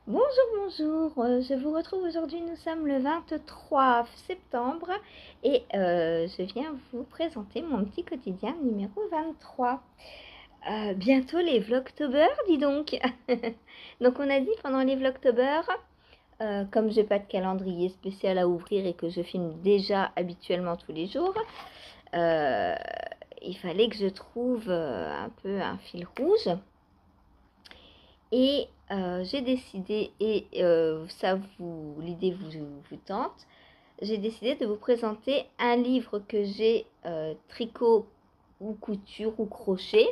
Bonjour, bonjour, je vous retrouve aujourd'hui, nous sommes le 23 septembre et je viens vous présenter mon petit quotidien numéro 23. Bientôt les Vlogtober, dis donc. Donc on a dit pendant les Vlogtober, comme j'ai pas de calendrier spécial à ouvrir et que je filme déjà habituellement tous les jours, il fallait que je trouve un peu un fil rouge. Et j'ai décidé, et ça l'idée vous tente, j'ai décidé de vous présenter un livre que j'ai tricot ou couture ou crochet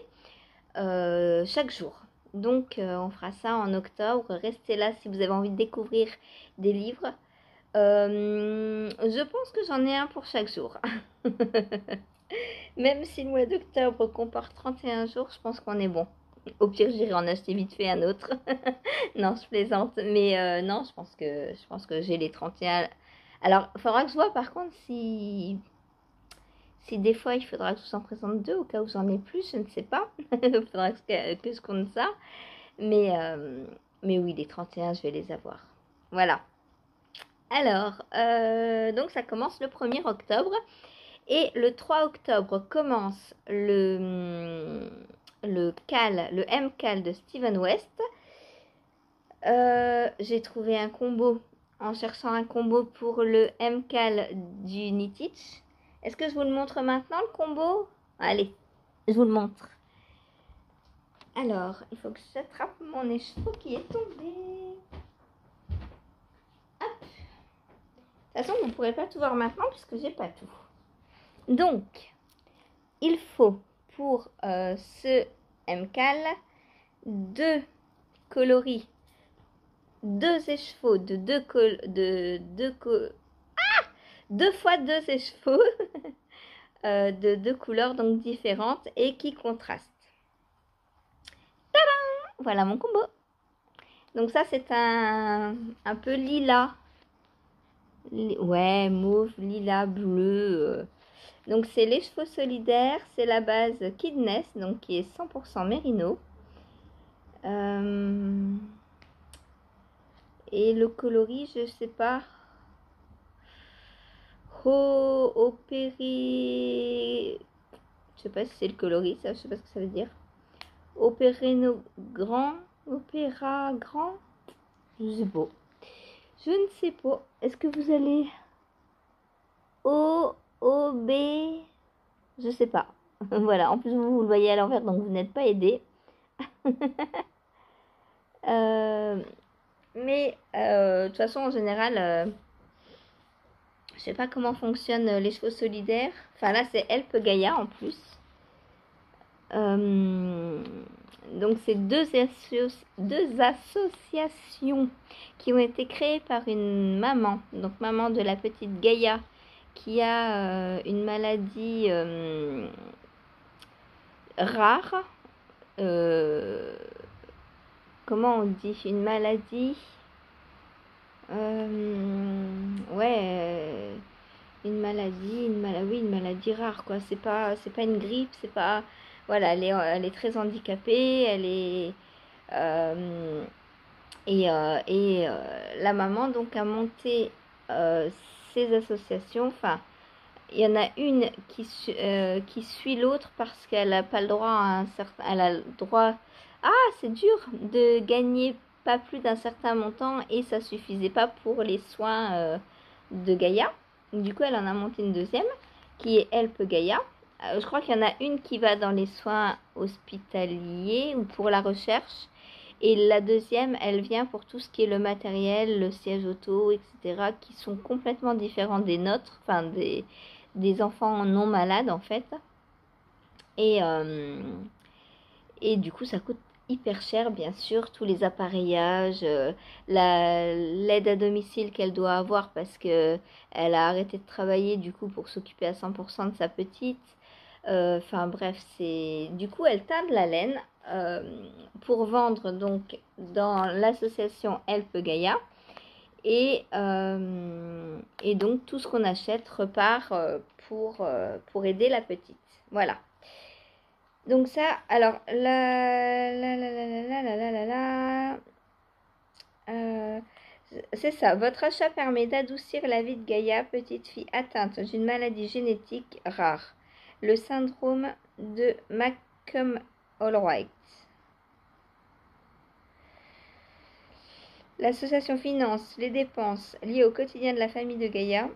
chaque jour. Donc on fera ça en octobre. Restez là si vous avez envie de découvrir des livres. Je pense que j'en ai un pour chaque jour. Même si le mois d'octobre comporte 31 jours, je pense qu'on est bon. Au pire, j'irai en acheter vite fait un autre. Non, je plaisante. Mais non, je pense que j'ai les 31. Alors, il faudra que je vois par contre si des fois il faudra que je vous en présente deux au cas où j'en ai plus, je ne sais pas. Il faudra que je compte ça. Mais, euh, mais oui, les 31, je vais les avoir. Voilà. Alors, donc ça commence le 1er octobre. Et le 3 octobre commence le M-Cal de Steven West. J'ai trouvé un combo en cherchant un combo pour le M-Cal du Knitich. Est-ce que je vous le montre maintenant, le combo? Allez, je vous le montre. Alors, il faut que j'attrape mon écheveau qui est tombé. Hop. De toute façon, vous ne pourrez pas tout voir maintenant puisque j'ai pas tout. Donc, il faut pour ce M-Cal deux coloris, deux écheveaux de deux fois deux écheveaux de deux couleurs donc différentes et qui contrastent. Tadam! Voilà mon combo. Donc ça c'est un peu lilas. Ouais, mauve, lilas, bleu. Donc c'est l'écheveau solidaire, c'est la base Kidness, donc qui est 100% mérino. Et le coloris, je sais pas. Opéri. Je sais pas si c'est le coloris, ça, je sais pas ce que ça veut dire. Opéréno grand. Opéra grand. Je sais pas. Je ne sais pas. Est-ce que vous allez. O, B. Je sais pas. Voilà. En plus, vous le voyez à l'envers, donc vous n'êtes pas aidé. Mais de toute façon, en général, je sais pas comment fonctionnent les chevaux solidaires. Enfin, là, c'est Help Gaïa en plus. Donc, c'est deux associations qui ont été créées par une maman, donc maman de la petite Gaïa, qui a une maladie rare. Comment on dit? Une maladie. Ouais. Oui, une maladie rare, quoi. C'est pas une grippe, c'est pas. Voilà, elle est très handicapée, elle est. La maman, donc, a monté ces associations. Enfin, il y en a une qui suit l'autre parce qu'elle n'a pas le droit à un certain. Elle a le droit. Ah, c'est dur de gagner pas plus d'un certain montant et ça suffisait pas pour les soins de Gaïa. Du coup, elle en a monté une deuxième qui est Help Gaïa. Je crois qu'il y en a une qui va dans les soins hospitaliers ou pour la recherche. Et la deuxième, elle vient pour tout ce qui est le matériel, le siège auto, etc., qui sont complètement différents des nôtres, enfin des enfants non malades en fait. Et, euh, et du coup, ça coûte hyper cher, bien sûr, tous les appareillages, l'aide à domicile qu'elle doit avoir parce que elle a arrêté de travailler du coup pour s'occuper à 100% de sa petite. Enfin bref, c'est du coup elle teint de la laine pour vendre donc dans l'association Help Gaïa et donc tout ce qu'on achète repart pour aider la petite. Voilà. Donc ça, alors, C'est ça, votre achat permet d'adoucir la vie de Gaïa, petite fille atteinte d'une maladie génétique rare, le syndrome de Malcolm-Allwright. L'association finance les dépenses liées au quotidien de la famille de Gaïa.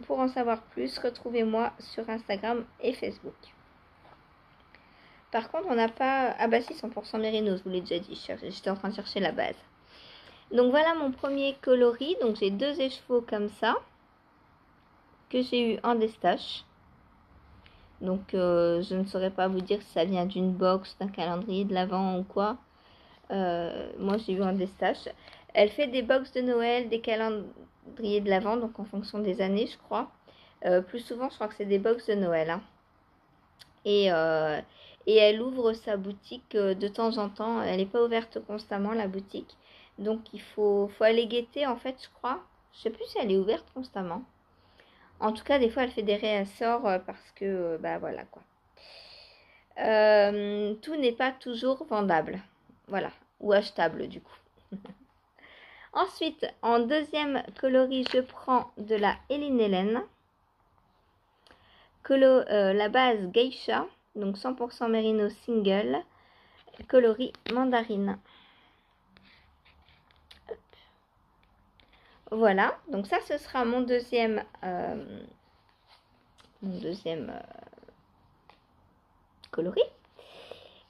Pour en savoir plus, retrouvez-moi sur Instagram et Facebook. Par contre, on n'a pas... Ah bah si, 100% mérinos, je vous l'ai déjà dit, j'étais en train de chercher la base. Donc voilà mon premier coloris. Donc j'ai 2 écheveaux comme ça, que j'ai eu en destache. Donc je ne saurais pas vous dire si ça vient d'une box, d'un calendrier de l'Avent ou quoi. Moi j'ai eu en destache. Elle fait des box de Noël, des calendriers de l'Avent, donc en fonction des années je crois. Plus souvent je crois que c'est des box de Noël. Hein. Et elle ouvre sa boutique de temps en temps. Elle n'est pas ouverte constamment la boutique. Donc il faut aller guetter en fait je crois. Je sais plus si elle est ouverte constamment. En tout cas des fois elle fait des réassorts parce que bah voilà quoi. Tout n'est pas toujours vendable. Voilà. Ou achetable du coup. Ensuite en deuxième coloris je prends de la Hélène Hélène. La base Geisha. Donc 100% Merino single. Coloris mandarine. Hop. Voilà, donc ça ce sera mon deuxième coloris.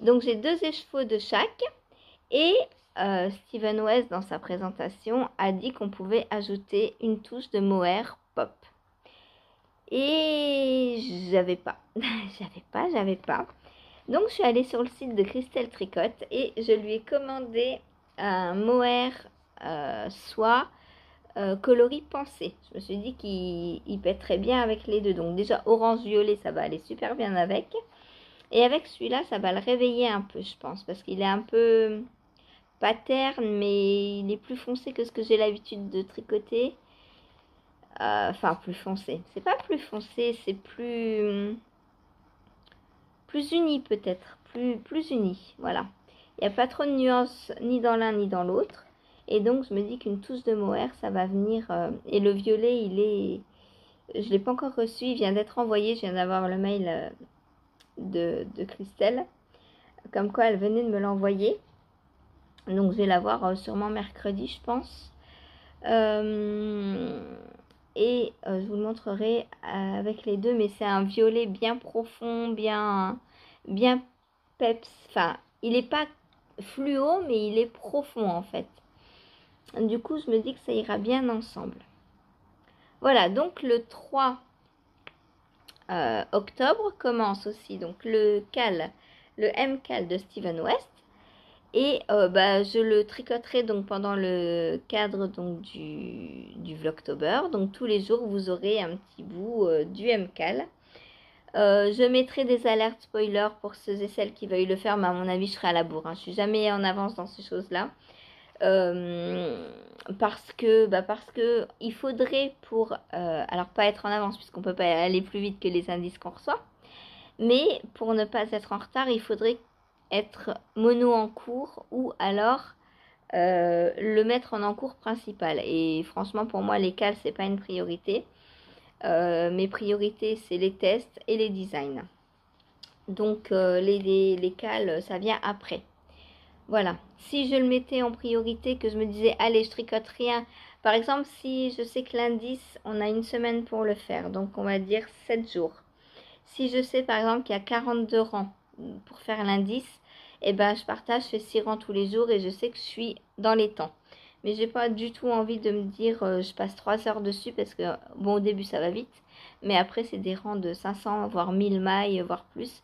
Donc j'ai 2 écheveaux de chaque et Steven West dans sa présentation a dit qu'on pouvait ajouter une touche de mohair pop. Et j'avais pas. j'avais pas. Donc je suis allée sur le site de Christelle Tricotte et je lui ai commandé un mohair soie coloris pensée. Je me suis dit qu'il pèterait bien avec les deux. Donc déjà orange violet ça va aller super bien avec. Et avec celui-là ça va le réveiller un peu je pense. Parce qu'il est un peu pas terne mais il est plus foncé que ce que j'ai l'habitude de tricoter. Enfin plus foncé. C'est pas plus foncé, c'est plus uni peut-être. Plus uni. Voilà. Il n'y a pas trop de nuances ni dans l'un ni dans l'autre. Et donc, je me dis qu'une touche de mohair, ça va venir. Et le violet, il est... Je ne l'ai pas encore reçu. Il vient d'être envoyé. Je viens d'avoir le mail de Christelle. Comme quoi, elle venait de me l'envoyer. Donc, je vais l'avoir sûrement mercredi, je pense. Et je vous le montrerai avec les deux. Mais c'est un violet bien profond, bien peps. Enfin, il n'est pas fluo, mais il est profond en fait. Du coup, je me dis que ça ira bien ensemble. Voilà, donc le 3 octobre commence aussi donc le M-Cal de Steven West. Et je le tricoterai donc pendant le cadre donc du Vlogtober. Donc tous les jours, vous aurez un petit bout du M-Cal. Je mettrai des alertes spoilers pour ceux et celles qui veuillent le faire, mais à mon avis, je serai à la bourre. Hein. Je suis jamais en avance dans ces choses-là. Parce que il faudrait alors pas être en avance puisqu'on peut pas aller plus vite que les indices qu'on reçoit, mais pour ne pas être en retard il faudrait être mono en cours ou alors le mettre en encours principal. Et franchement pour moi les cales c'est pas une priorité. Mes priorités c'est les tests et les designs, donc les cales ça vient après. Voilà, si je le mettais en priorité, que je me disais, allez, je tricote rien. Par exemple, si je sais que l'indice, on a une semaine pour le faire, donc on va dire 7 jours. Si je sais par exemple qu'il y a 42 rangs pour faire l'indice, eh ben, je partage, je fais 6 rangs tous les jours et je sais que je suis dans les temps. Mais j'ai pas du tout envie de me dire, je passe 3 heures dessus parce que, bon, au début ça va vite, mais après c'est des rangs de 500, voire 1000 mailles, voire plus.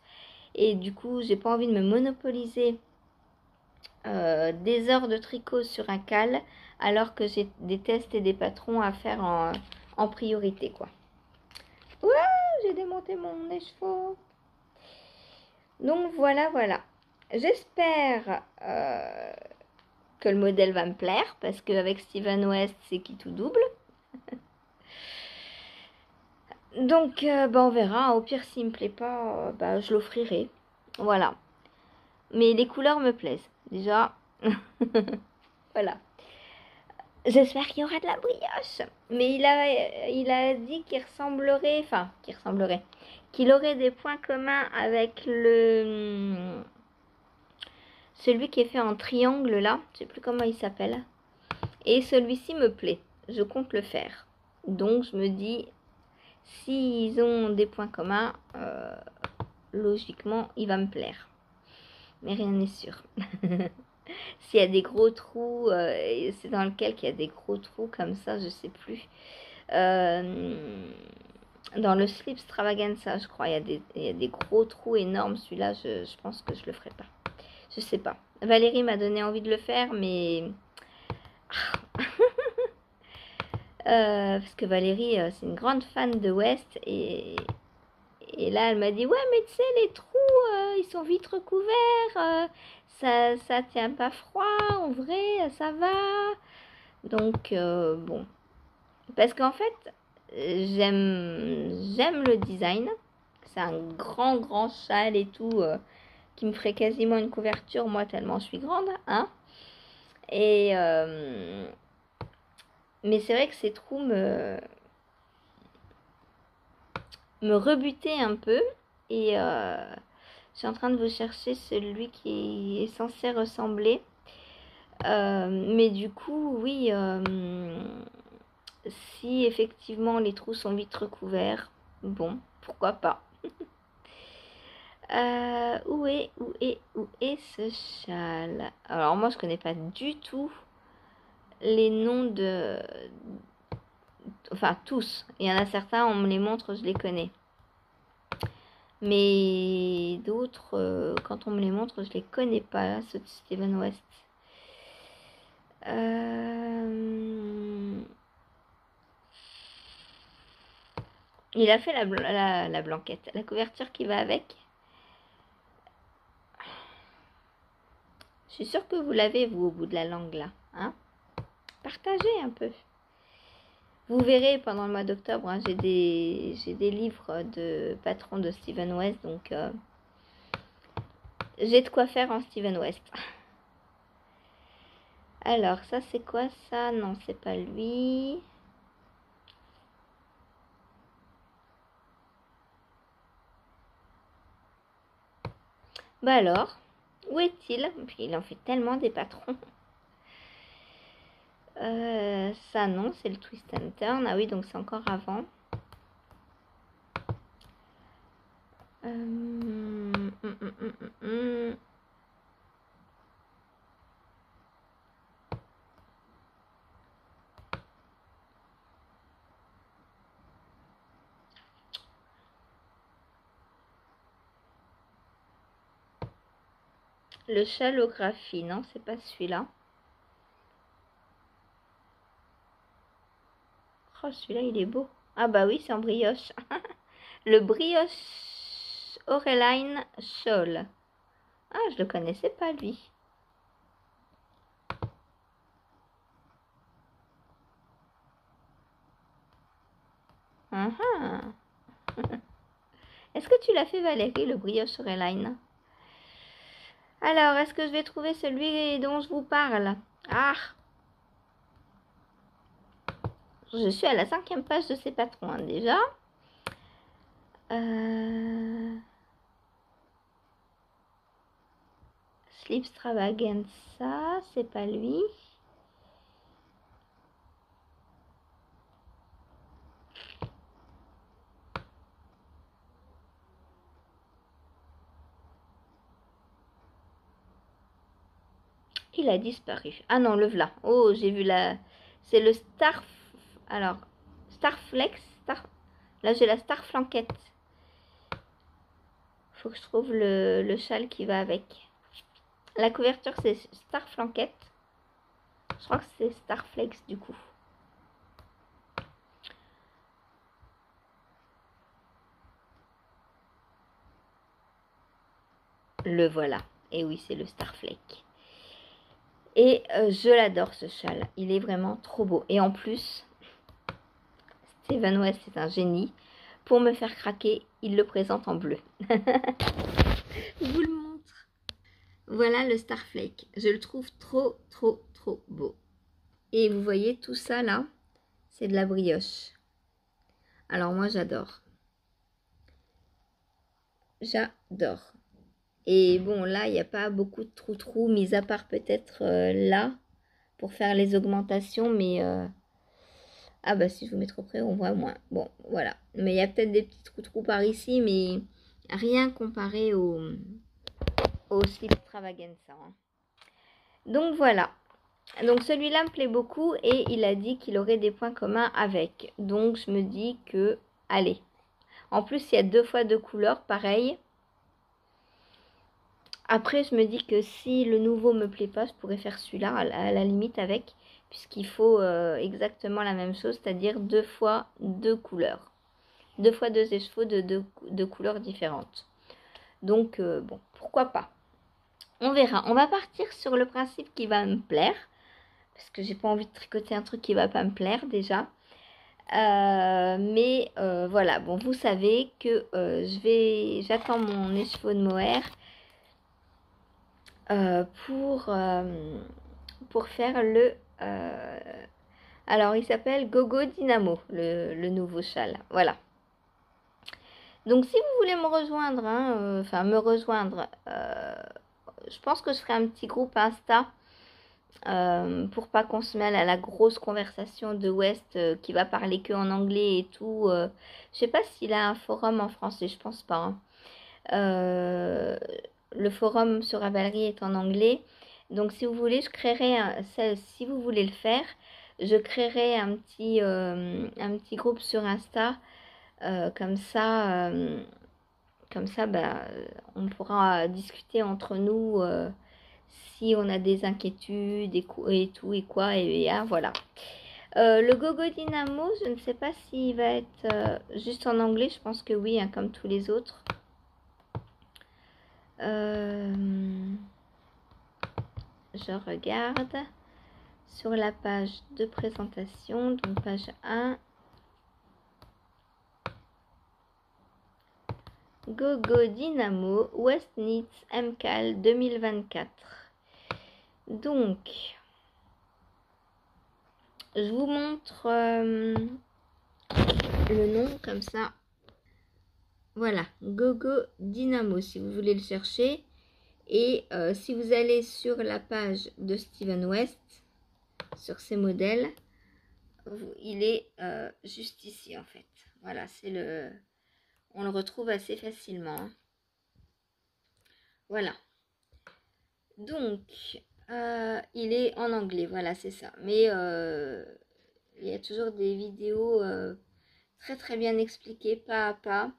Et du coup, j'ai pas envie de me monopoliser des heures de tricot sur un cal alors que j'ai des tests et des patrons à faire en priorité quoi. Ouah, j'ai démonté mon écheveau. Donc voilà. J'espère que le modèle va me plaire parce qu'avec Steven West c'est qui tout double. Donc on verra. Au pire s'il me plaît pas, je l'offrirai. Voilà. Mais les couleurs me plaisent. Déjà, voilà. J'espère qu'il y aura de la brioche. Mais il a dit qu'il ressemblerait, qu'il aurait des points communs avec celui qui est fait en triangle là. Je sais plus comment il s'appelle. Et celui-ci me plaît. Je compte le faire. Donc je me dis, s'ils ont des points communs, logiquement, il va me plaire. Mais rien n'est sûr. S'il y a des gros trous, c'est dans lequel il y a des gros trous comme ça, je sais plus. Dans le slip extravaganza, je crois, il y a des gros trous énormes. Celui-là, je pense que je le ferai pas. Je sais pas. Valérie m'a donné envie de le faire, mais parce que Valérie, c'est une grande fan de West et là, elle m'a dit, ouais, mais tu sais, les trous, ils sont vite recouverts, ça tient pas froid, en vrai, ça va. Donc, bon. Parce qu'en fait, j'aime le design. C'est un grand châle et tout, qui me ferait quasiment une couverture, moi, tellement je suis grande, hein. Et, mais c'est vrai que ces trous me rebutaient un peu. Et je suis en train de vous chercher celui qui est censé ressembler. Mais du coup, oui, si effectivement les trous sont vite recouverts, bon, pourquoi pas. Où est ce châle? Alors moi, je connais pas du tout les noms de... Enfin, tous. Il y en a certains, on me les montre, je les connais. Mais d'autres, quand on me les montre, je les connais pas, ceux de Steven West. Il a fait la blanquette, la couverture qui va avec. Je suis sûre que vous l'avez, vous, au bout de la langue, là. Hein? Partagez un peu. Vous verrez, pendant le mois d'octobre, hein, j'ai des livres de patrons de Steven West, donc j'ai de quoi faire en Steven West. Alors, ça, c'est quoi, ça? Non, c'est pas lui. Bah alors, où est-il? Puis il en fait tellement des patrons. Ça non, c'est le twist and turn. Ah oui, donc c'est encore avant. Le chalographie, non, c'est pas celui-là. Oh, celui-là, il est beau. Ah bah oui, c'est en brioche. Le brioche Aureline Shawl. Ah, je le connaissais pas, lui. Est-ce que tu l'as fait, Valérie, le brioche Aureline? Alors, est-ce que je vais trouver celui dont je vous parle? Ah! Je suis à la 5e page de ces patrons, hein, déjà. Slip Extravaganza, c'est pas lui. Il a disparu. Ah non, le voilà. Oh, j'ai vu la... C'est le Star... Alors, Starflex. Là, j'ai la Star Flanquette. Faut que je trouve le châle qui va avec. La couverture, c'est Star Flanquette. Je crois que c'est Starflex, du coup. Le voilà. Et oui, c'est le Starfleck. Et je l'adore, ce châle. Il est vraiment trop beau. Et en plus, Steven West est un génie. Pour me faire craquer, il le présente en bleu. Je vous le montre. Voilà le Starflake. Je le trouve trop beau. Et vous voyez tout ça là, c'est de la brioche. Alors moi j'adore. J'adore. Et bon là, il n'y a pas beaucoup de trous, mis à part peut-être là, pour faire les augmentations, mais... Ah bah si je vous mets trop près, on voit moins. Bon, voilà. Mais il y a peut-être des petits trous par ici, mais rien comparé au slip extravaganza. Hein. Donc voilà. Donc celui-là me plaît beaucoup et il a dit qu'il aurait des points communs avec. Donc je me dis que, allez. En plus, il y a 2 fois 2 couleurs, pareil. Après, je me dis que si le nouveau me plaît pas, je pourrais faire celui-là à la limite avec. Puisqu'il faut exactement la même chose, c'est-à-dire 2 fois 2 couleurs. 2 fois 2 écheveaux de couleurs différentes. Donc, bon, pourquoi pas. On verra. On va partir sur le principe qui va me plaire. Parce que j'ai pas envie de tricoter un truc qui va pas me plaire déjà. Mais voilà, bon, vous savez que j'attends mon écheveau de mohair pour faire le... alors, il s'appelle Gogo Dynamo, le nouveau châle. Voilà. Donc, si vous voulez me rejoindre, hein, me rejoindre, je pense que je ferai un petit groupe Insta pour pas qu'on se mêle à la grosse conversation de West qui va parler que en anglais et tout. Je sais pas s'il a un forum en français, je pense pas. Hein. Le forum sur Ravelry est en anglais. Donc, si vous voulez, je créerai si vous voulez le faire, je créerai un petit groupe sur Insta. Comme ça, bah, on pourra discuter entre nous si on a des inquiétudes et tout et quoi. Et ah, voilà. Le Gogo Dynamo, je ne sais pas s'il va être juste en anglais. Je pense que oui, hein, comme tous les autres. Je regarde sur la page de présentation, donc page 1. Gogo Dynamo Westnitz MCAL 2024. Donc, je vous montre le nom comme ça. Voilà, Gogo Dynamo si vous voulez le chercher. Et si vous allez sur la page de Steven West, sur ses modèles, il est juste ici en fait. Voilà, on le retrouve assez facilement. Hein. Voilà. Donc, il est en anglais, voilà, c'est ça. Mais il y a toujours des vidéos très très bien expliquées, pas à pas.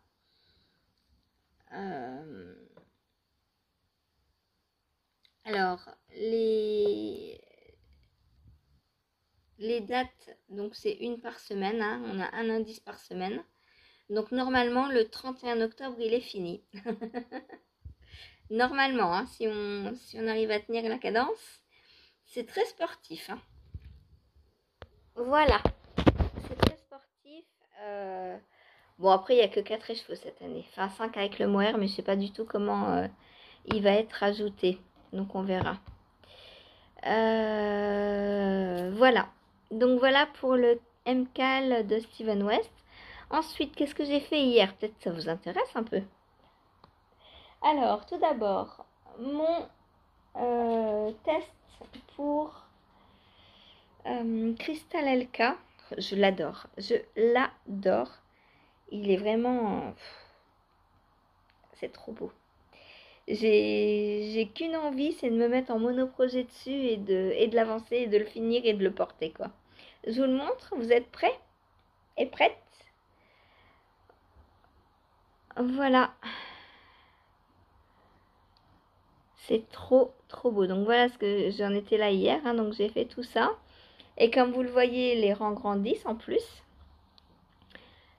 Alors, les dates, donc c'est une par semaine, hein, on a un indice par semaine. Donc normalement, le 31 octobre, il est fini. Normalement, hein, si on arrive à tenir la cadence, c'est très sportif. Hein. Voilà, c'est très sportif. Bon, après, il n'y a que 4 écheveaux cette année. Enfin, 5 avec le mohair, mais je ne sais pas du tout comment il va être ajouté. Donc, on verra. Voilà. Donc, voilà pour le MCAL de Steven West. Ensuite, qu'est-ce que j'ai fait hier? Peut-être ça vous intéresse un peu. Alors, tout d'abord, mon test pour Crystal LK. Je l'adore. Je l'adore. Il est vraiment... c'est trop beau. J'ai qu'une envie, c'est de me mettre en monoprojet dessus et de l'avancer et de le finir et de le porter, quoi. Je vous le montre. Vous êtes prêts et prêtes? Voilà. C'est trop, trop beau. Donc, voilà ce que j'en étais là hier. Hein, donc, j'ai fait tout ça. Et comme vous le voyez, les rangs grandissent en plus.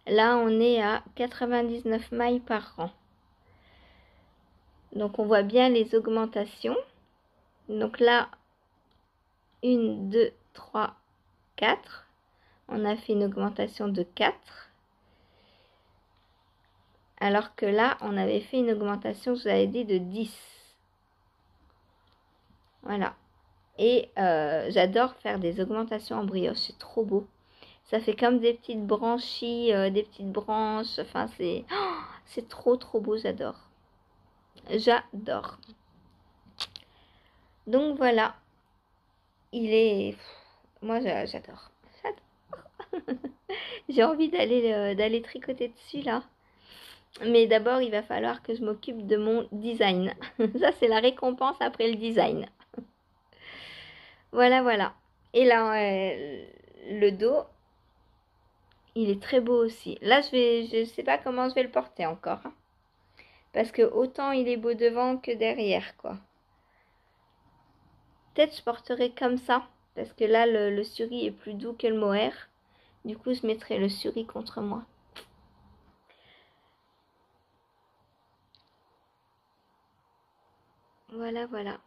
Là, on est à 99 mailles par rang. Donc, on voit bien les augmentations. Donc là, 1, 2, 3, 4. On a fait une augmentation de 4. Alors que là, on avait fait une augmentation, je vous avais dit, de 10. Voilà. Et j'adore faire des augmentations en brioche, c'est trop beau. Ça fait comme des petites branchies, des petites branches. Enfin, c'est trop trop beau, j'adore. J'adore. Donc voilà, il est... Moi, j'adore. J'adore. J'ai envie d'aller tricoter dessus, là. Mais d'abord, il va falloir que je m'occupe de mon design. Ça, c'est la récompense après le design. Voilà, voilà. Et là, le dos, il est très beau aussi. Là, je sais pas comment je vais le porter encore, hein. Parce que autant il est beau devant que derrière, quoi. Peut-être je porterai comme ça. Parce que là, le suri est plus doux que le mohair. Du coup, je mettrai le suri contre moi. Voilà, voilà.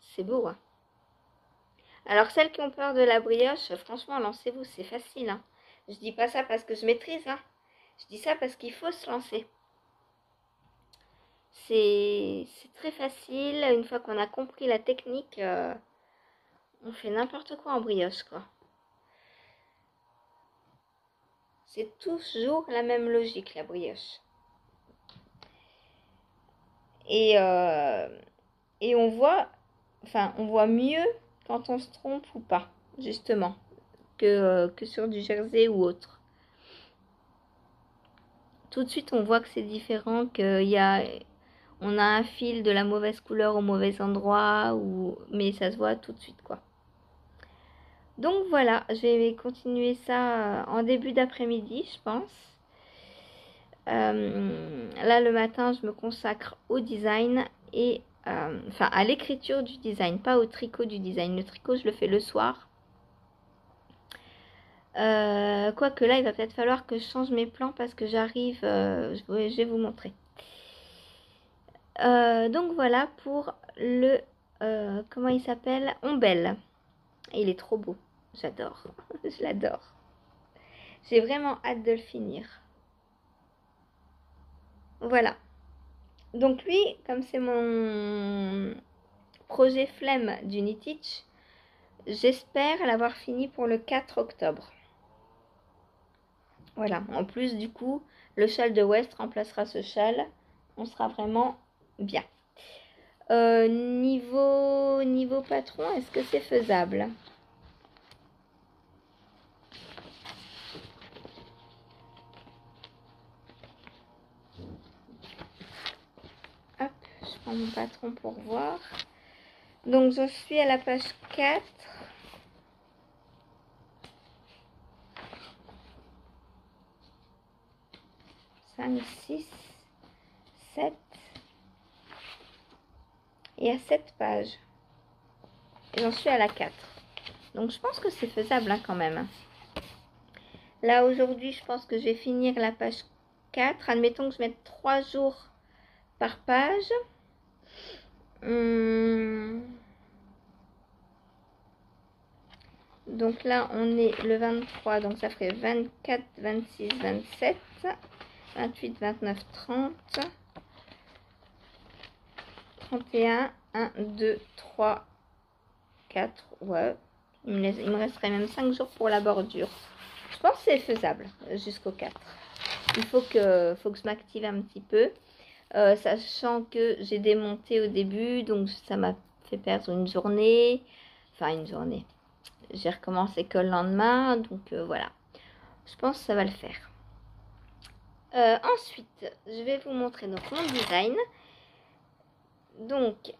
C'est beau, hein. Alors, celles qui ont peur de la brioche, franchement, lancez-vous, c'est facile, hein. Je dis pas ça parce que je maîtrise, hein. Je dis ça parce qu'il faut se lancer. C'est très facile. Une fois qu'on a compris la technique, on fait n'importe quoi en brioche, quoi. C'est toujours la même logique, la brioche. Et, euh, et on voit mieux quand on se trompe ou pas, justement, que sur du jersey ou autre. Tout de suite, on voit que c'est différent, on a un fil de la mauvaise couleur au mauvais endroit, mais ça se voit tout de suite, quoi. Donc voilà, je vais continuer ça en début d'après-midi, je pense. Là, le matin, je me consacre au design et enfin à l'écriture du design, pas au tricot du design. Le tricot, je le fais le soir. Quoique là, il va peut-être falloir que je change mes plans parce que j'arrive, je vais vous montrer. Donc voilà pour le, comment il s'appelle? Ombelle. Et il est trop beau, j'adore, je l'adore. J'ai vraiment hâte de le finir. Voilà. Donc lui, comme c'est mon projet flemme d'Uniteach, j'espère l'avoir fini pour le 4 octobre. Voilà. En plus, du coup, le châle de West remplacera ce châle. On sera vraiment bien. Niveau patron, est-ce que c'est faisable? Hop, je prends mon patron pour voir. Donc, je suis à la page 4. Cinq, 6, 7. Il y a 7 pages. Et j'en suis à la 4. Donc, je pense que c'est faisable, hein, quand même. Là, aujourd'hui, je pense que je vais finir la page 4. Admettons que je mette 3 jours par page. Donc là, on est le 23. Donc, ça ferait 24, 26, 27, 28, 29, 30, 31, 1, 2, 3, 4. Ouais. Il me resterait même 5 jours pour la bordure. Je pense que c'est faisable jusqu'au 4. Il faut que je m'active un petit peu. Sachant que j'ai démonté au début, donc ça m'a fait perdre une journée. Enfin, une journée. J'ai recommencé que le lendemain, donc voilà. Je pense que ça va le faire. Ensuite, je vais vous montrer donc mon design. Donc,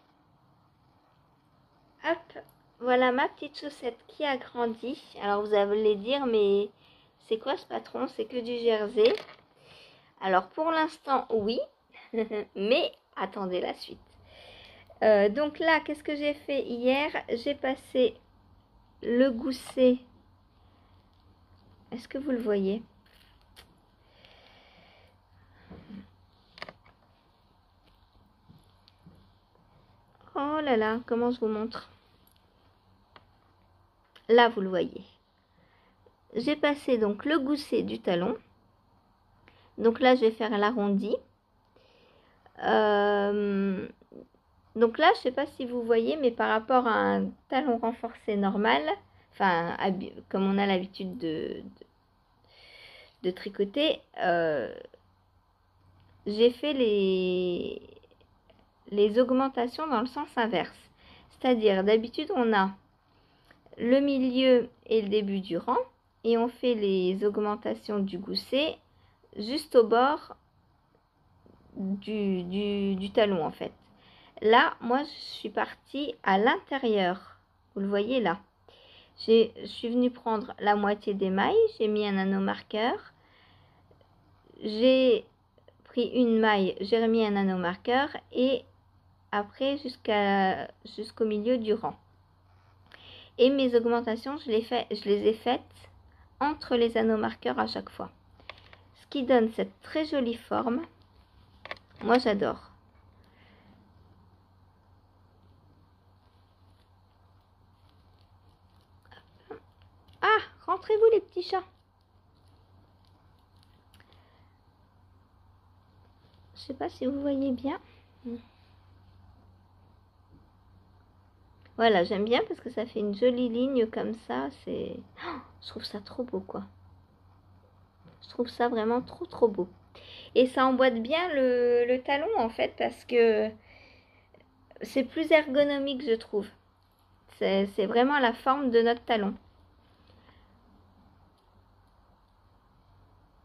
hop, voilà ma petite chaussette qui a grandi. Alors, vous allez dire, mais c'est quoi ce patron? C'est que du jersey. Alors, pour l'instant, oui. Mais attendez la suite. Donc là, qu'est-ce que j'ai fait hier? J'ai passé le gousset. Est-ce que vous le voyez? Oh là là, comment je vous montre? Là, vous le voyez. J'ai passé donc le gousset du talon. Donc là, je vais faire l'arrondi. Donc là, je sais pas si vous voyez, mais par rapport à un talon renforcé normal, enfin, comme on a l'habitude de tricoter, j'ai fait les augmentations dans le sens inverse. C'est-à-dire, d'habitude, on a le milieu et le début du rang, et on fait les augmentations du gousset juste au bord du talon, en fait. Là, moi, je suis partie à l'intérieur. Vous le voyez là. Je suis venue prendre la moitié des mailles. J'ai mis un anneau marqueur. J'ai pris une maille, j'ai remis un anneau marqueur et après jusqu'au milieu du rang. Et mes augmentations, je les ai faites entre les anneaux marqueurs à chaque fois. Ce qui donne cette très jolie forme. Moi, j'adore. Ah, rentrez-vous les petits chats. Je sais pas si vous voyez bien. Voilà, j'aime bien parce que ça fait une jolie ligne comme ça. C'est, je trouve ça trop beau, quoi. Je trouve ça vraiment trop beau. Et ça emboîte bien le talon, en fait, parce que c'est plus ergonomique, je trouve. C'est vraiment la forme de notre talon.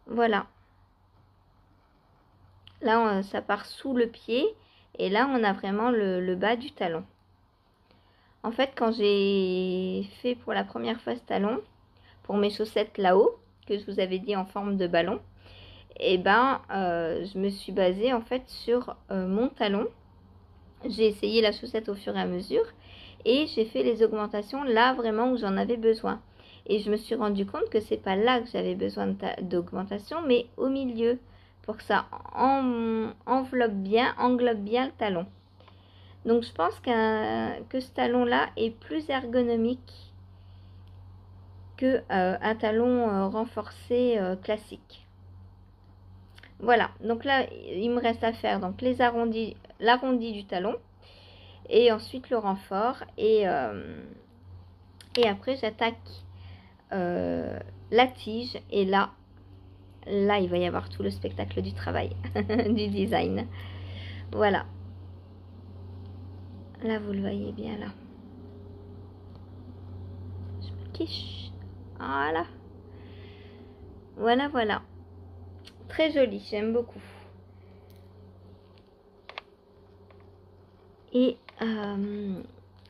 Voilà. Là, ça part sous le pied. Et là, on a vraiment le bas du talon. En fait, quand j'ai fait pour la première fois ce talon, pour mes chaussettes là-haut, que je vous avais dit en forme de ballon, et ben, je me suis basée en fait sur mon talon. J'ai essayé la chaussette au fur et à mesure et j'ai fait les augmentations là vraiment où j'en avais besoin. Et je me suis rendu compte que c'est pas là que j'avais besoin d'augmentation, mais au milieu, pour que ça englobe bien le talon. Donc je pense que ce talon-là est plus ergonomique que un talon renforcé classique. Voilà, donc là il me reste à faire donc l'arrondi du talon et ensuite le renfort et après j'attaque la tige et là il va y avoir tout le spectacle du travail du design. Voilà, là vous le voyez bien là. Je me quiche. Voilà, très joli, j'aime beaucoup. Et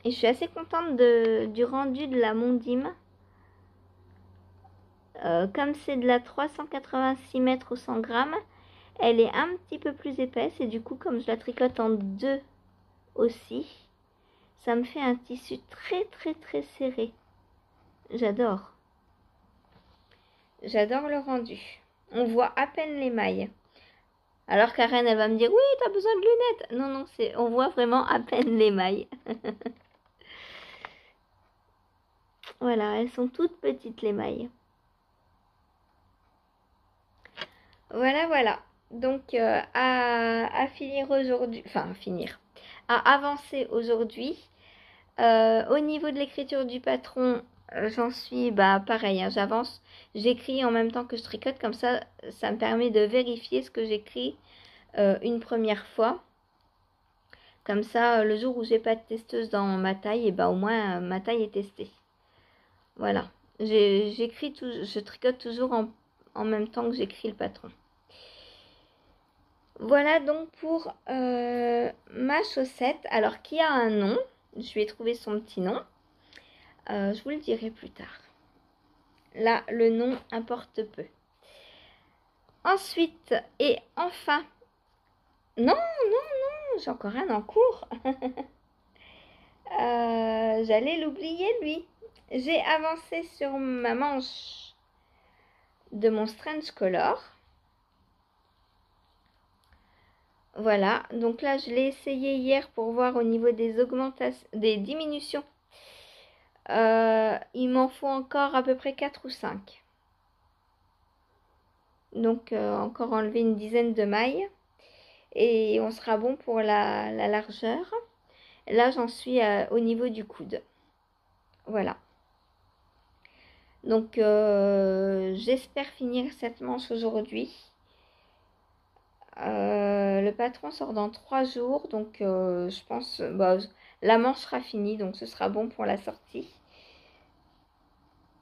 je suis assez contente du rendu de la Mondim. Comme c'est de la 386 mètres au 100 grammes, elle est un petit peu plus épaisse et du coup, comme je la tricote en deux aussi, ça me fait un tissu très serré. J'adore. J'adore le rendu. On voit à peine les mailles. Alors Karen, elle va me dire, oui, t'as besoin de lunettes. Non, on voit vraiment à peine les mailles. Voilà, elles sont toutes petites les mailles. Voilà. Donc, à finir aujourd'hui, enfin, à finir, à avancer aujourd'hui. Au niveau de l'écriture du patron, j'en suis, pareil, hein, j'avance. J'écris en même temps que je tricote, comme ça me permet de vérifier ce que j'écris une première fois. Comme ça, le jour où j'ai pas de testeuse dans ma taille, et au moins ma taille est testée. Voilà. Je tricote toujours en même temps que j'écris le patron. Voilà donc pour ma chaussette. Alors, qui a un nom, je vais trouver son petit nom. Je vous le dirai plus tard. Là, le nom importe peu. Ensuite, et enfin... Non, j'ai encore un en cours. J'allais l'oublier, lui. J'ai avancé sur ma manche de mon Strange Color. Voilà, donc là, je l'ai essayé hier pour voir au niveau des augmentations, des diminutions. Il m'en faut encore à peu près 4 ou 5. Donc, encore enlever une dizaine de mailles. Et on sera bon pour la largeur. Là, j'en suis au niveau du coude. Voilà. Donc, j'espère finir cette manche aujourd'hui. Le patron sort dans 3 jours, donc je pense la manche sera finie, donc ce sera bon pour la sortie.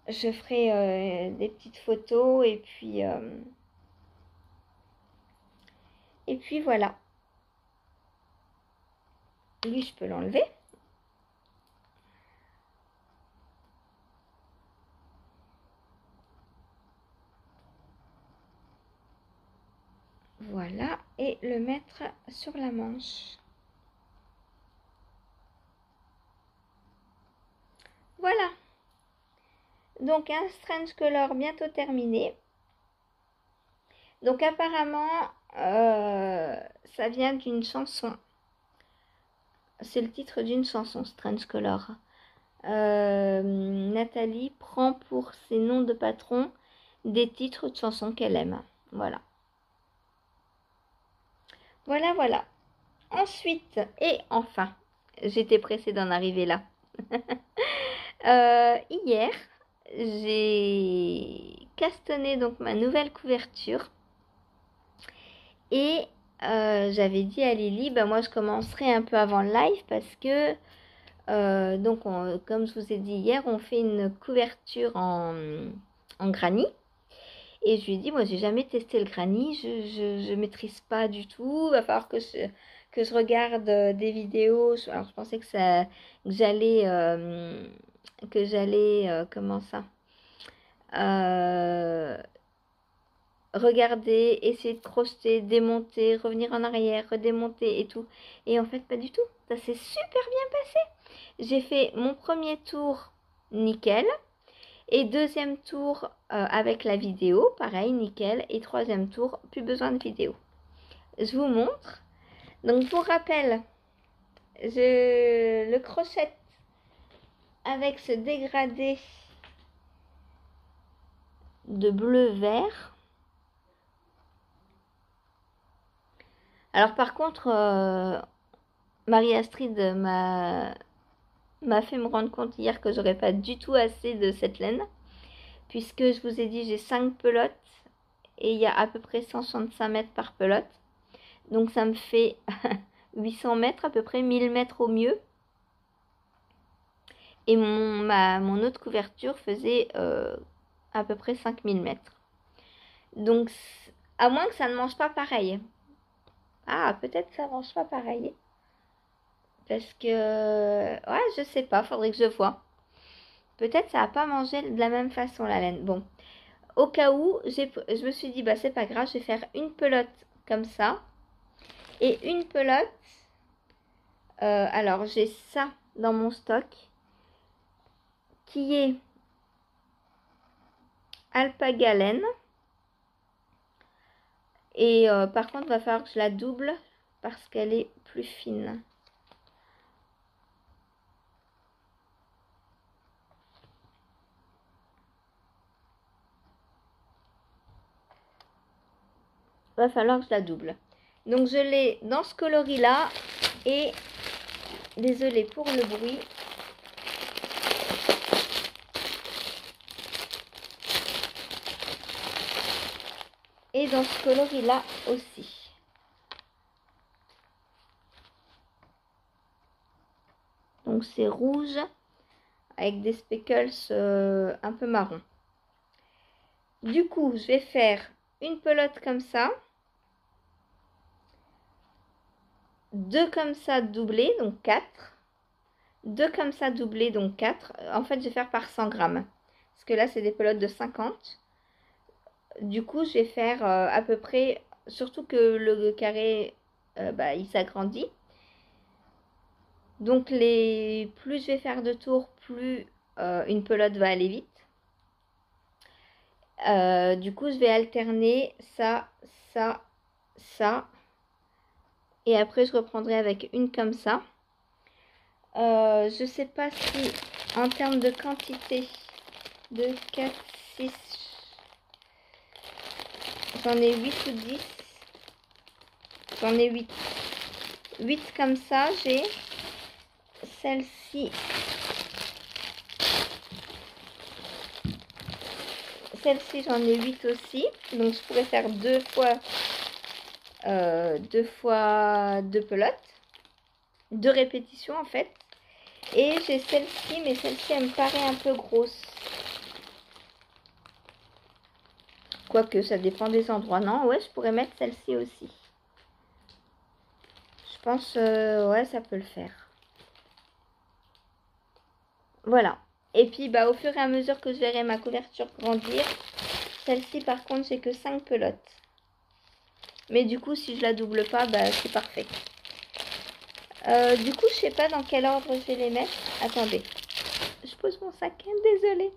Je ferai des petites photos et puis voilà. Lui, je peux l'enlever. Voilà, et le mettre sur la manche. Voilà. Donc un Strange Color bientôt terminé. Donc apparemment, ça vient d'une chanson. C'est le titre d'une chanson, Strange Color. Nathalie prend pour ses noms de patron des titres de chansons qu'elle aime. Voilà. Voilà, voilà. Ensuite, et enfin, j'étais pressée d'en arriver là. Hier, j'ai castonné donc ma nouvelle couverture. Et j'avais dit à Lily, bah moi je commencerai un peu avant le live parce que donc comme je vous ai dit hier, on fait une couverture en granit. Et je lui ai dit, moi j'ai jamais testé le granit, je maîtrise pas du tout, il va falloir que je regarde des vidéos. Alors je pensais que j'allais comment ça regarder, essayer de crocheter, démonter, revenir en arrière, redémonter et tout. Et en fait, pas du tout. Ça s'est super bien passé. J'ai fait mon premier tour nickel. Et deuxième tour avec la vidéo, pareil, nickel. Et troisième tour, plus besoin de vidéo. Je vous montre. Donc, pour rappel, je le crochette avec ce dégradé de bleu-vert. Alors par contre, Marie-Astrid m'a fait me rendre compte hier que j'aurais pas du tout assez de cette laine. Puisque je vous ai dit, j'ai 5 pelotes et il y a à peu près 165 mètres par pelote. Donc ça me fait 800 mètres, à peu près 1000 mètres au mieux. Et mon autre couverture faisait à peu près 5000 mètres. Donc, à moins que ça ne mange pas pareil. Ah, peut-être que ça ne mange pas pareil. Parce que, ouais, je sais pas, faudrait que je vois. Peut-être ça va pas manger de la même façon la laine. Bon, au cas où, je me suis dit, bah c'est pas grave, je vais faire une pelote comme ça. Et une pelote, alors j'ai ça dans mon stock, qui est alpaga laine. Et par contre, il va falloir que je la double parce qu'elle est plus fine. Il va falloir que je la double. Donc je l'ai dans ce coloris là. Et désolée pour le bruit. Et dans ce coloris là aussi. Donc c'est rouge avec des speckles un peu marron. Du coup, je vais faire une pelote comme ça. Deux comme ça doublés, donc 4. Deux comme ça doublés, donc 4. En fait, je vais faire par 100 grammes. Parce que là, c'est des pelotes de 50. Du coup, je vais faire à peu près, surtout que le carré, il s'agrandit. Donc, plus je vais faire de tours, plus une pelote va aller vite. Du coup, je vais alterner ça, ça, ça. Et après, je reprendrai avec une comme ça. Je sais pas si, en termes de quantité, de 4, 6, j'en ai 8 ou 10. J'en ai 8. 8 comme ça, j'ai. celle-ci, j'en ai 8 aussi. Donc, je pourrais faire deux fois 2 pelotes. 2 répétitions, en fait. Et j'ai celle-ci, mais celle-ci, elle me paraît un peu grosse. Quoique, ça dépend des endroits. Non, ouais, je pourrais mettre celle-ci aussi. Je pense, ouais, ça peut le faire. Voilà. Et puis, bah, au fur et à mesure que je verrai ma couverture grandir, celle-ci, par contre, j'ai que 5 pelotes. Mais du coup, si je la double pas, bah, c'est parfait. Du coup, je sais pas dans quel ordre je vais les mettre. Attendez. Je pose mon sac, désolée.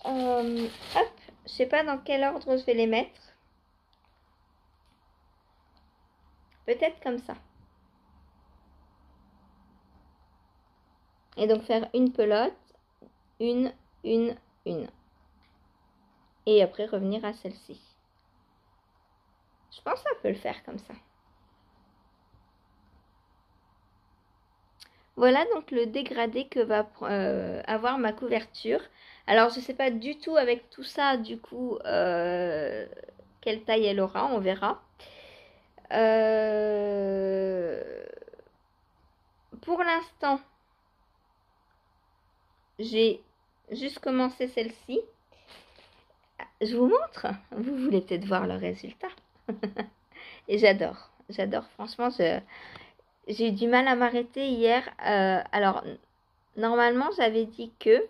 Hop. Je sais pas dans quel ordre je vais les mettre. Peut-être comme ça. Et donc faire une pelote, une. Et après revenir à celle-ci. Je pense que ça peut le faire comme ça. Voilà donc le dégradé que va avoir ma couverture. Alors je ne sais pas du tout avec tout ça du coup quelle taille elle aura, on verra. Pour l'instant, j'ai juste commencé celle-ci. Je vous montre. Vous voulez peut-être voir le résultat. Et j'adore. J'adore. Franchement, j'ai eu du mal à m'arrêter hier. Alors, normalement, j'avais dit que,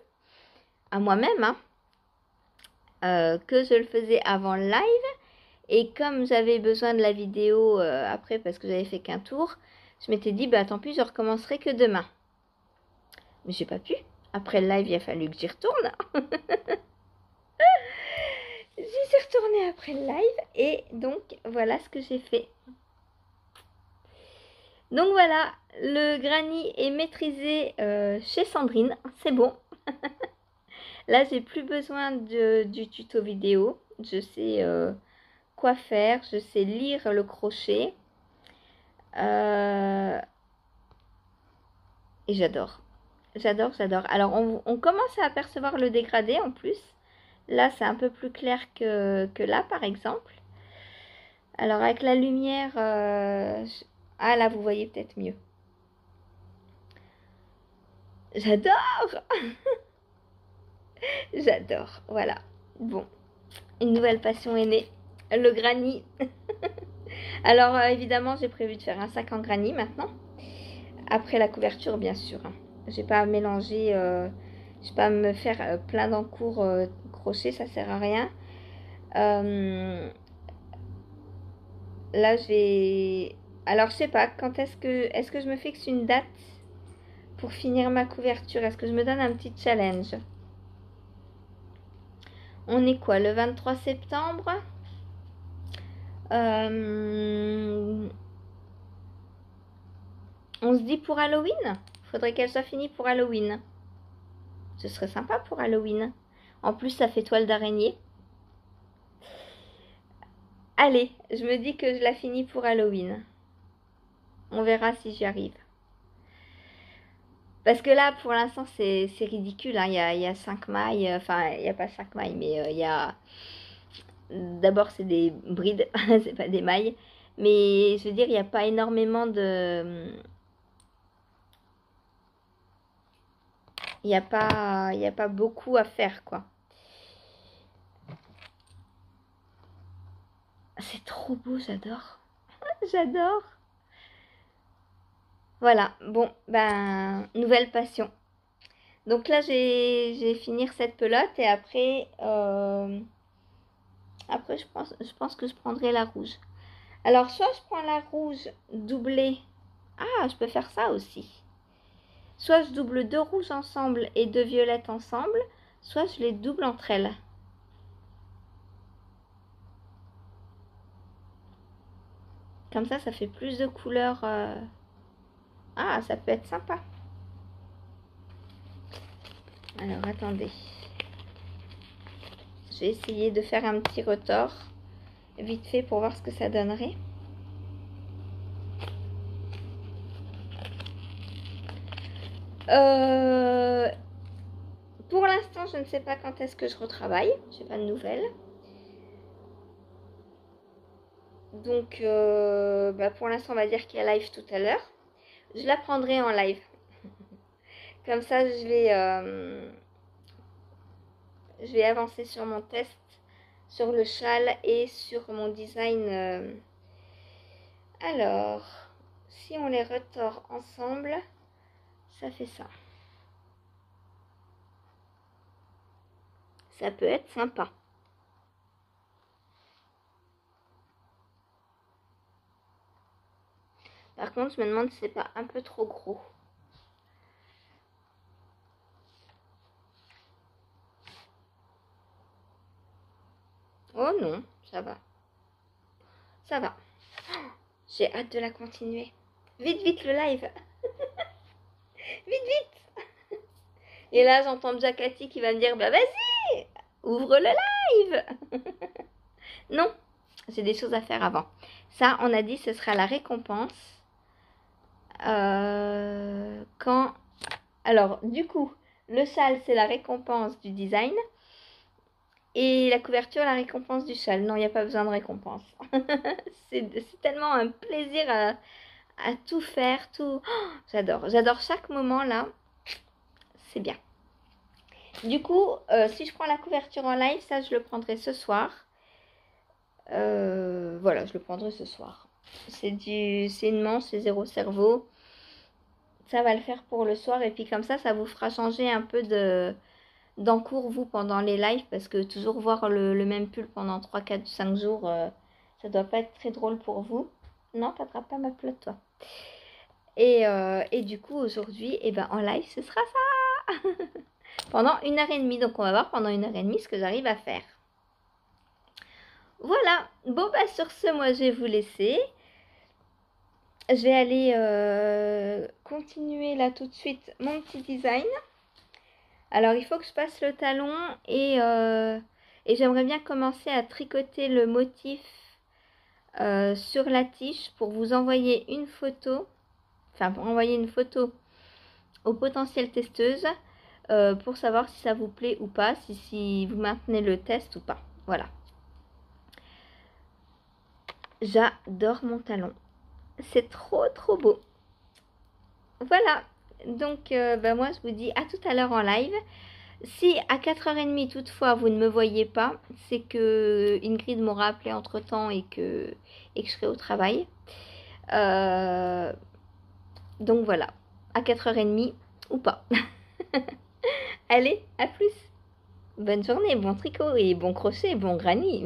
à moi-même, hein, que je le faisais avant le live. Et comme j'avais besoin de la vidéo après, parce que j'avais fait qu'un tour, je m'étais dit, bah tant pis, je recommencerai que demain. Mais j'ai pas pu. Après le live, il a fallu que j'y retourne. J'y suis retournée après le live. Et donc, voilà ce que j'ai fait. Donc voilà, le granny est maîtrisé chez Sandrine. C'est bon. Là, j'ai plus besoin du tuto vidéo. Je sais quoi faire. Je sais lire le crochet. Et j'adore. J'adore, j'adore. Alors, on commence à apercevoir le dégradé en plus. Là, c'est un peu plus clair que là, par exemple. Alors, avec la lumière... Ah, là, vous voyez peut-être mieux. J'adore. J'adore. Voilà. Bon. Une nouvelle passion est née. Le granny. Alors, évidemment, j'ai prévu de faire un sac en granny maintenant. Après la couverture, bien sûr. J'ai pas à mélanger... je vais pas me faire plein d'encours crochet, ça sert à rien. Là, je vais... Alors, je sais pas, quand est-ce que je me fixe une date pour finir ma couverture? Est-ce que je me donne un petit challenge? On est quoi, le 23 septembre? On se dit pour Halloween? Faudrait qu'elle soit finie pour Halloween. Ce serait sympa pour Halloween. En plus, ça fait toile d'araignée. Allez, je me dis que je la finis pour Halloween. On verra si j'y arrive. Parce que là, pour l'instant, c'est ridicule. Hein. Il y a 5 mailles. Enfin, il n'y a pas 5 mailles, mais il y a... D'abord, c'est des brides, c'est pas des mailles. Mais je veux dire, il n'y a pas énormément de... Il n'y a pas beaucoup à faire, quoi. C'est trop beau, j'adore. J'adore. Voilà, bon, ben, nouvelle passion. Donc là, j'ai finir cette pelote et après, après je pense que je prendrai la rouge. Alors, soit je prends la rouge doublée. Ah, je peux faire ça aussi. Soit je double 2 rouges ensemble et 2 violettes ensemble, soit je les double entre elles. Comme ça fait plus de couleurs. Ah, ça peut être sympa. Alors, attendez. Je vais essayer de faire un petit retors vite fait pour voir ce que ça donnerait. Pour l'instant, je ne sais pas quand est-ce que je retravaille. J'ai pas de nouvelles. Donc, pour l'instant, on va dire qu'il y a live tout à l'heure. Je la prendrai en live. Comme ça, je vais avancer sur mon test, sur le châle et sur mon design. Alors, si on les retord ensemble, ça fait ça. Ça peut être sympa. Par contre, je me demande si c'est pas un peu trop gros. Oh non, ça va. Ça va. J'ai hâte de la continuer. Vite, vite le live. Vite, vite. Et là, j'entends déjà Cathy qui va me dire, bah vas-y, ouvre le live. Non, j'ai des choses à faire avant. Ça, on a dit, ce sera la récompense. Quand... Alors, du coup, le châle, c'est la récompense du design. Et la couverture, la récompense du châle. Non, il n'y a pas besoin de récompense. C'est tellement un plaisir à tout faire, tout. Oh, j'adore chaque moment là. C'est bien. Du coup, si je prends la couverture en live, ça je le prendrai ce soir. Voilà, je le prendrai ce soir. C'est une manche, c'est 0 cerveau. Ça va le faire pour le soir. Et puis comme ça vous fera changer un peu d'encours, vous, pendant les lives. Parce que toujours voir le même pull pendant 3, 4, 5 jours, ça doit pas être très drôle pour vous. Non, t'attrapes pas ma pelote, toi. Et du coup, aujourd'hui, en live, ce sera ça. Pendant 1h30. Donc, on va voir pendant 1h30 ce que j'arrive à faire. Voilà. Bon, sur ce, moi, je vais vous laisser. Je vais aller continuer là tout de suite mon petit design. Alors, il faut que je passe le talon et j'aimerais bien commencer à tricoter le motif sur la tige pour vous envoyer une photo. Enfin, pour envoyer une photo aux potentielles testeuses pour savoir si ça vous plaît ou pas, si vous maintenez le test ou pas. Voilà. J'adore mon talon. C'est trop beau. Voilà. Donc, moi, je vous dis à tout à l'heure en live. Si à 4h30, toutefois, vous ne me voyez pas, c'est que Ingrid m'aura appelé entre-temps et que je serai au travail. Donc, voilà. À 4h30 ou pas. Allez, à plus. Bonne journée, bon tricot et bon crochet, bon granny.